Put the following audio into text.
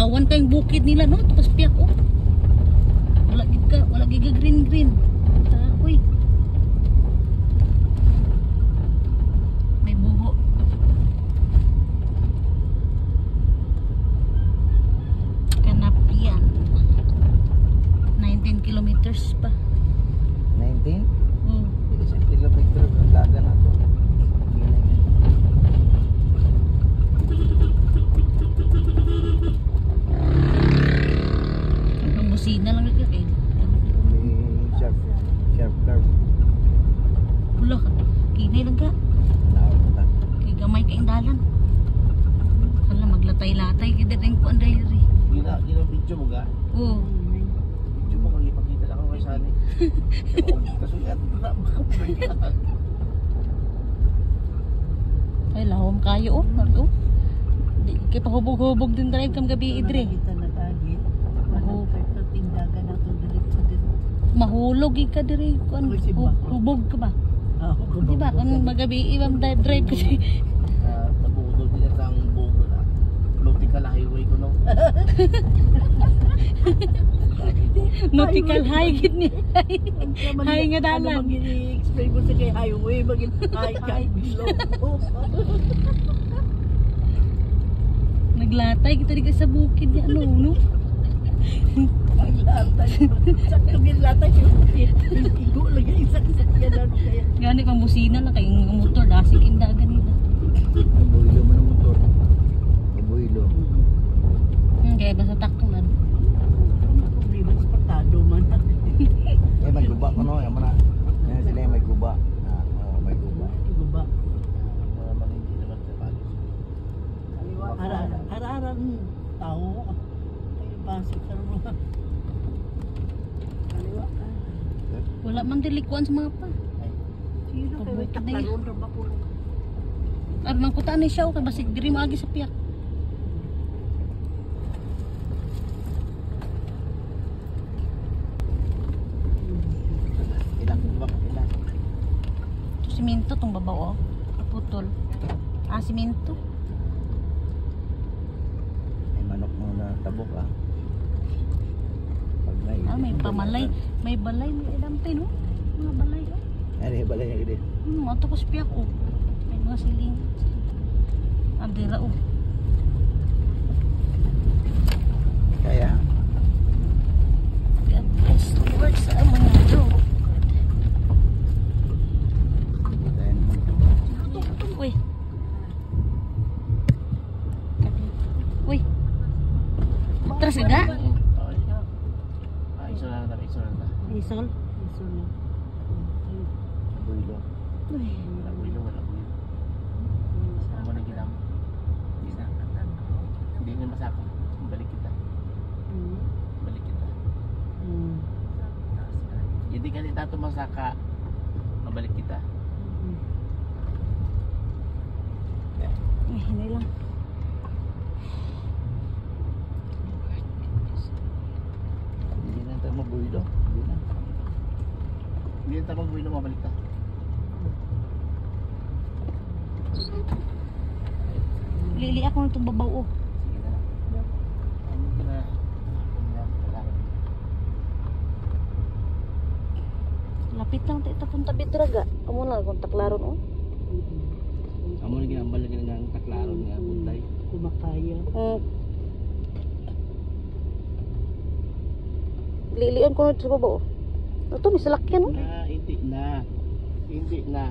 awan kayong bukid nila no, tapos piyak oh. Wala giga green. Uy. May buho. Kanapian. 19 kilometers pa. 19? Oh. Isang kilometer ang laga na to. Ang busina lang ito kayo. May sharp curve. Wala ka. Kinay lang ka. Nakakita. Kay gamay ka dalan. Hala, maglatay-latay. Kita rin ko ang diary. Yun ang video mo ga? Oo. Video mo kung ipakita lang ako kay Sani. Kasulat. Ay, lahom kayo oh. Nardo. Di kay pahubog-hubog din drive kam gabi idre. Kita na tagi. Perfect na tindagan na ito diretso din. Mahulog ka dire kun hubog ka ba? Di ba kun magabi ibang drive kasi Nabudol din sa ang bugo na. Nautical highway ko no. nautical high gid ni. Hay nga dalan. Ano mag-i-explain mo sa kay highway, high below. Naglatay kita di sa bukid ya no. Sakto ginlatay igo lagi isa-isa yan ano kaya. Gani pang busina na kay nga motor dasig indagan nila. Mabuhilo mo ng motor. Mabuhilo. Kaya basta taklan. Problema sa patado man. May guba ko no. Yan mo na. Yan sila yung may guba. May guba. Guba. Mga mga hindi naman sa palis. Ara-arang tao. Ay basic sa mga. Kaliwa ka. Wala man dilikuan sa mga pa. Sino kayo taklaron ra ba po? Arang kutaan ni siya o kay basig diri maagi sa piyak. Ilang guba. Ilang. Ito simento tong babaw oh. Kaputol. Simento. May manok mo na tabok Pag May pamalay. May balay. May idampay no? Mga balay oh. Ano yung balay niya gede? Ato ko sa piyak oh. May mga siling. Andira oh. Kaya. God bless the work sa mga bro. Uy. Uy. Atras ka ga? Iso lang na. Isol. Iso na. Mabuhilo. Uy. Mabuhilo. Ano na ginam? Hindi nga masako. Balik kita. Balik kita. Hindi ka nita tumasaka. Mabalik kita. Ay, hindi lang. Hindi na tayo mabuhilo. Hindi na. Hindi na tayo mabuhilo. Mabalik ka. Lili ako nitong babaw oh. Sige na. Ano ka na? Lapit lang tayo punta bitraga. Amo na kung taklaron oh. Amo na ginambal na ginang taklaron nga buntay. Kumakaya. Lilian ko nito sa babaw. Ito, may salakyan oh. Hindi na. Hindi na.